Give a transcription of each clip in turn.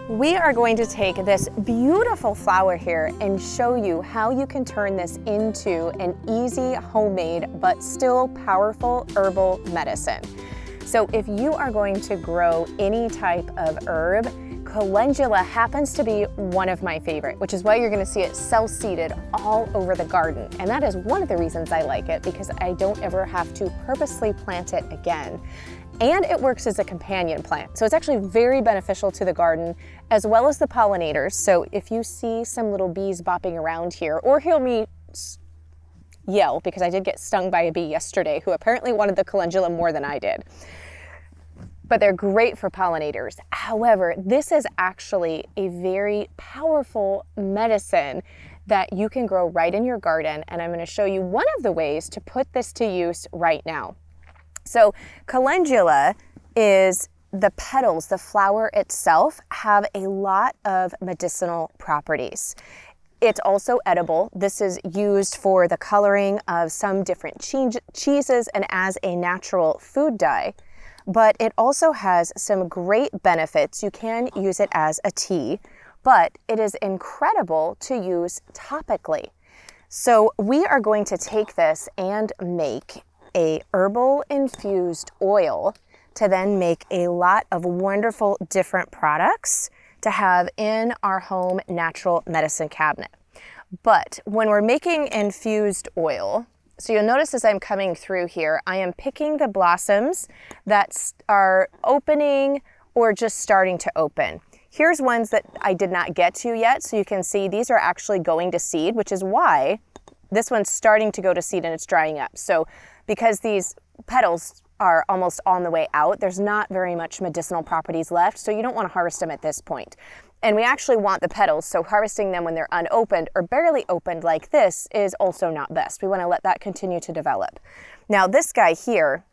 We are going to take this beautiful flower here and show you how you can turn this into an easy, homemade, but still powerful herbal medicine. So if you are going to grow any type of herb, Calendula happens to be one of my favorite, which is why you're going to see it self-seeded all over the garden. And that is one of the reasons I like it, because I don't ever have to purposely plant it again. And it works as a companion plant. So it's actually very beneficial to the garden as well as the pollinators. So if you see some little bees bopping around here, or hear me yell, because I did get stung by a bee yesterday who apparently wanted the calendula more than I did. But they're great for pollinators. However, this is actually a very powerful medicine that you can grow right in your garden. And I'm going to show you one of the ways to put this to use right now. So calendula is the petals, the flower itself, have a lot of medicinal properties. It's also edible. This is used for the coloring of some different cheeses and as a natural food dye. But it also has some great benefits. You can use it as a tea, but it is incredible to use topically. So we are going to take this and make a herbal infused oil to then make a lot of wonderful different products to have in our home natural medicine cabinet. But when we're making infused oil, so you'll notice as I'm coming through here, I am picking the blossoms that are opening or just starting to open. Here's ones that I did not get to yet. So you can see these are actually going to seed, which is why this one's starting to go to seed and it's drying up. So because these petals are almost on the way out, there's not very much medicinal properties left, so you don't want to harvest them at this point. And we actually want the petals, so harvesting them when they're unopened or barely opened like this is also not best. We want to let that continue to develop. Now this guy here,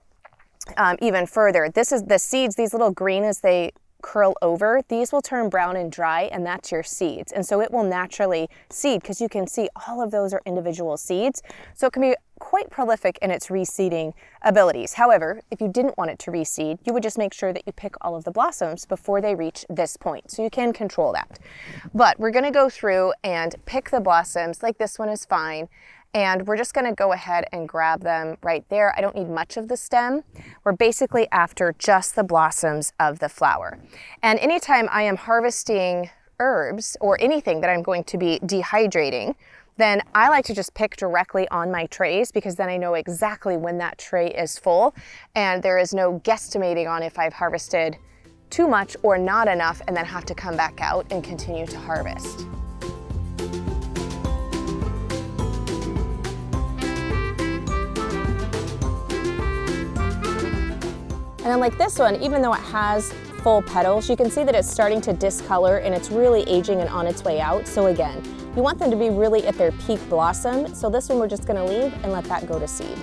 even further, this is the seeds, these little green as they curl over, these will turn brown and dry, and that's your seeds. And so it will naturally seed, because you can see all of those are individual seeds. So it can be quite prolific in its reseeding abilities. However, if you didn't want it to reseed, you would just make sure that you pick all of the blossoms before they reach this point. So you can control that. But we're going to go through and pick the blossoms, like this one is fine. And we're just going to go ahead and grab them right there. I don't need much of the stem. We're basically after just the blossoms of the flower. And anytime I am harvesting herbs or anything that I'm going to be dehydrating, then I like to just pick directly on my trays, because then I know exactly when that tray is full and there is no guesstimating on if I've harvested too much or not enough and then have to come back out and continue to harvest. And then like this one, even though it has full petals, you can see that it's starting to discolor and it's really aging and on its way out. So again, you want them to be really at their peak blossom. So this one we're just gonna leave and let that go to seed.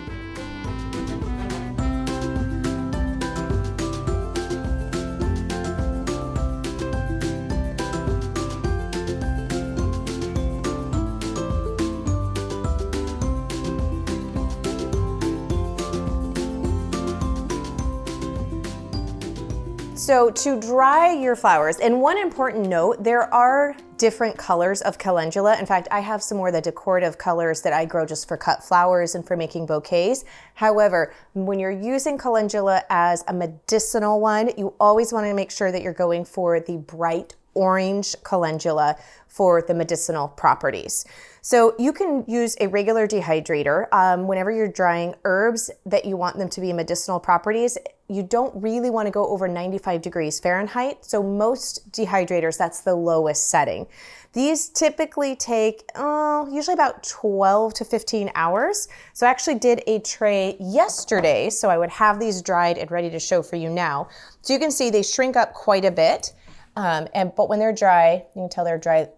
So to dry your flowers, and one important note, there are different colors of calendula. In fact, I have some more of the decorative colors that I grow just for cut flowers and for making bouquets. However, when you're using calendula as a medicinal one, you always want to make sure that you're going for the bright orange calendula for the medicinal properties. So you can use a regular dehydrator whenever you're drying herbs that you want them to be medicinal properties. You don't really want to go over 95 degrees Fahrenheit. So most dehydrators, that's the lowest setting. These typically take usually about 12 to 15 hours. So I actually did a tray yesterday, so I would have these dried and ready to show for you now. So you can see they shrink up quite a bit. But when they're dry, you can tell they're dry.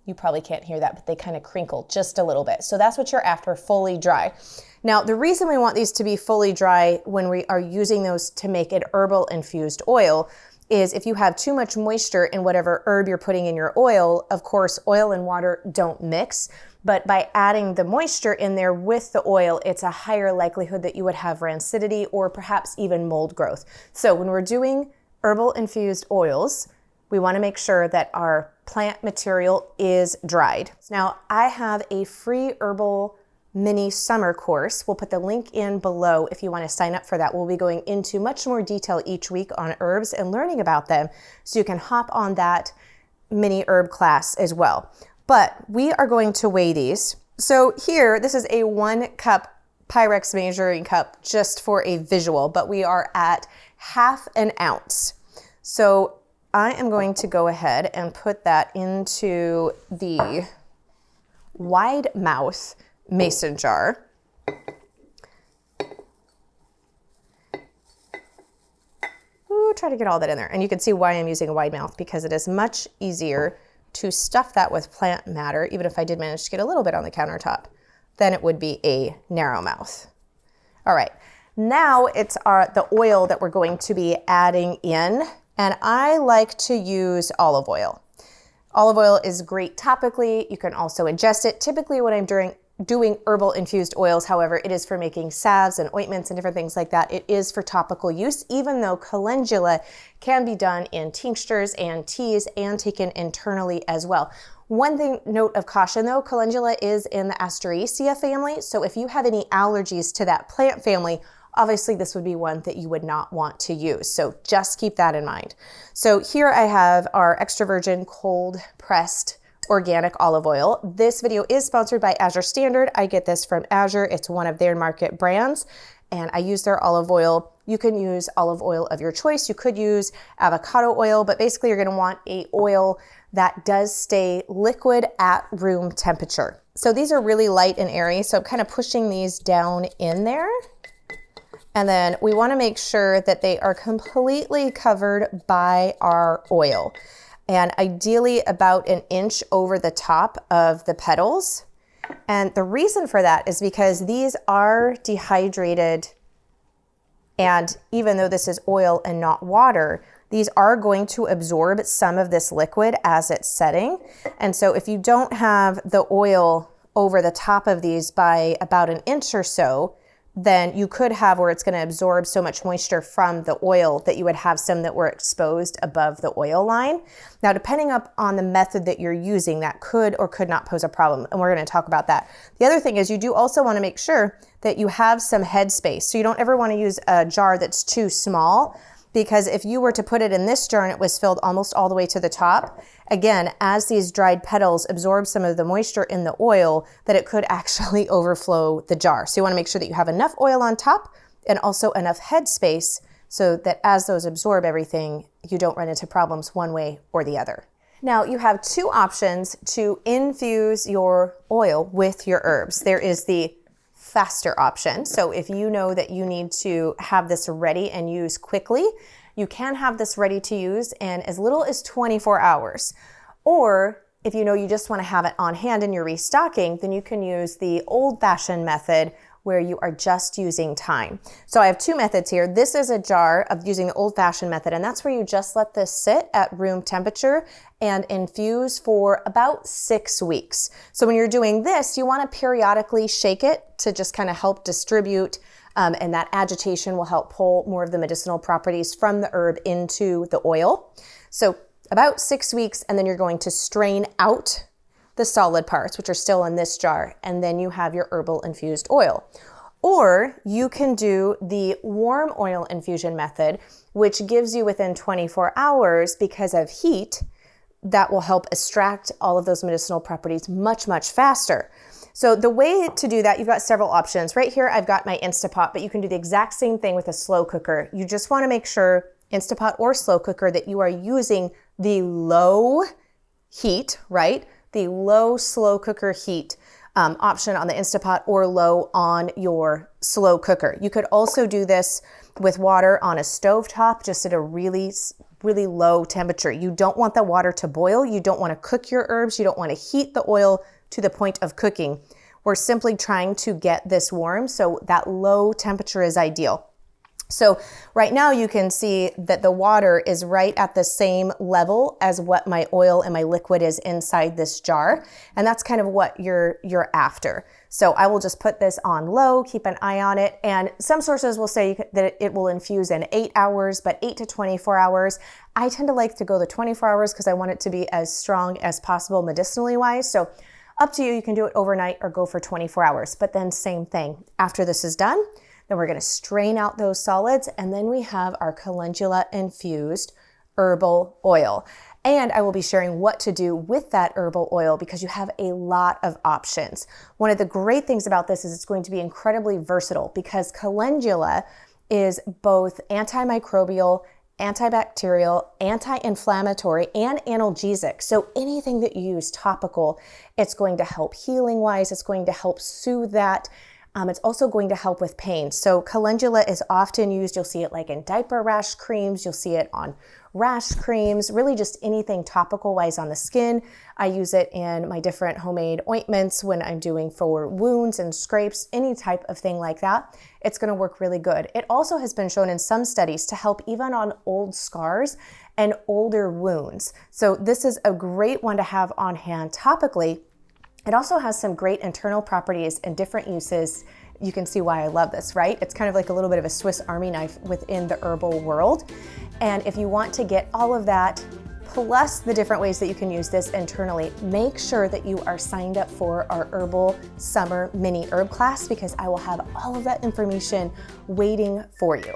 You probably can't hear that, but they kind of crinkle just a little bit. So that's what you're after, fully dry. Now, the reason we want these to be fully dry when we are using those to make an herbal infused oil is if you have too much moisture in whatever herb you're putting in your oil, of course, oil and water don't mix. But by adding the moisture in there with the oil, it's a higher likelihood that you would have rancidity or perhaps even mold growth. So when we're doing herbal infused oils, we want to make sure that our plant material is dried. Now, I have a free herbal mini summer course. We'll put the link in below if you want to sign up for that. We'll be going into much more detail each week on herbs and learning about them, so you can hop on that mini herb class as well. But we are going to weigh these. So here, this is a 1 cup Pyrex measuring cup just for a visual, but we are at ½ an ounce. So I am going to go ahead and put that into the wide mouth mason jar. Ooh, try to get all that in there. And you can see why I'm using a wide mouth, because it is much easier to stuff that with plant matter, even if I did manage to get a little bit on the countertop, than it would be a narrow mouth. All right, now it's the oil that we're going to be adding in, and I like to use olive oil. Olive oil is great topically. You can also ingest it. Typically when I'm doing herbal infused oils, however, it is for making salves and ointments and different things like that. It is for topical use, even though calendula can be done in tinctures and teas and taken internally as well. One note of caution though, calendula is in the Asteraceae family, so if you have any allergies to that plant family, obviously this would be one that you would not want to use. So just keep that in mind. So here I have our extra virgin cold pressed organic olive oil. This video is sponsored by Azure Standard. I get this from Azure. It's one of their market brands, and I use their olive oil. You can use olive oil of your choice. You could use avocado oil, but basically you're going to want a oil that does stay liquid at room temperature. So these are really light and airy, so I'm kind of pushing these down in there. And then we want to make sure that they are completely covered by our oil, and ideally about 1 inch over the top of the petals. And the reason for that is because these are dehydrated, and even though this is oil and not water, these are going to absorb some of this liquid as it's setting. And so if you don't have the oil over the top of these by about 1 inch or so, then you could have where it's going to absorb so much moisture from the oil that you would have some that were exposed above the oil line. Now, depending on the method that you're using, that could or could not pose a problem, and we're going to talk about that. The other thing is you do also want to make sure that you have some head space. So you don't ever want to use a jar that's too small, because if you were to put it in this jar and it was filled almost all the way to the top, again, as these dried petals absorb some of the moisture in the oil, that it could actually overflow the jar. So you want to make sure that you have enough oil on top and also enough head space so that as those absorb everything, you don't run into problems one way or the other. Now, you have 2 options to infuse your oil with your herbs. There is the faster option. So if you know that you need to have this ready and use quickly, you can have this ready to use in as little as 24 hours. Or if you know you just want to have it on hand and you're restocking, then you can use the old-fashioned method where you are just using thyme. So I have 2 methods here. This is a jar of using the old-fashioned method, and that's where you just let this sit at room temperature and infuse for about 6 weeks. So when you're doing this, you want to periodically shake it to just kind of help distribute, and that agitation will help pull more of the medicinal properties from the herb into the oil. So about 6 weeks, and then you're going to strain out the solid parts, which are still in this jar, and then you have your herbal infused oil. Or you can do the warm oil infusion method, which gives you within 24 hours, because of heat, that will help extract all of those medicinal properties much, much faster. So the way to do that, you've got several options. Right here, I've got my Instapot, but you can do the exact same thing with a slow cooker. You just want to make sure, Instapot or slow cooker, that you are using the low heat, right? The low slow cooker heat option on the Instapot, or low on your slow cooker. You could also do this with water on a stovetop, just at a really low temperature. You don't want the water to boil. You don't want to cook your herbs. You don't want to heat the oil to the point of cooking. We're simply trying to get this warm, so that low temperature is ideal. So right now you can see that the water is right at the same level as what my oil and my liquid is inside this jar. And that's kind of what you're after. So I will just put this on low, keep an eye on it. And some sources will say that it will infuse in 8 hours, but 8 to 24 hours. I tend to like to go the 24 hours because I want it to be as strong as possible medicinally wise. So up to you, you can do it overnight or go for 24 hours. But then same thing, after this is done, then we're going to strain out those solids, and then we have our calendula infused herbal oil. And I will be sharing what to do with that herbal oil because you have a lot of options. One of the great things about this is it's going to be incredibly versatile because calendula is both antimicrobial, antibacterial, anti-inflammatory, and analgesic. So anything that you use topical, it's going to help healing wise, it's going to help soothe that. It's also going to help with pain. So calendula is often used, you'll see it like in diaper rash creams, you'll see it on rash creams, really just anything topical wise on the skin. I use it in my different homemade ointments when I'm doing for wounds and scrapes, any type of thing like that. It's going to work really good. It also has been shown in some studies to help even on old scars and older wounds. So this is a great one to have on hand topically. It also has some great internal properties and different uses. You can see why I love this, right? It's kind of like a little bit of a Swiss Army knife within the herbal world. And if you want to get all of that, plus the different ways that you can use this internally, make sure that you are signed up for our Herbal Summer Mini Herb class because I will have all of that information waiting for you.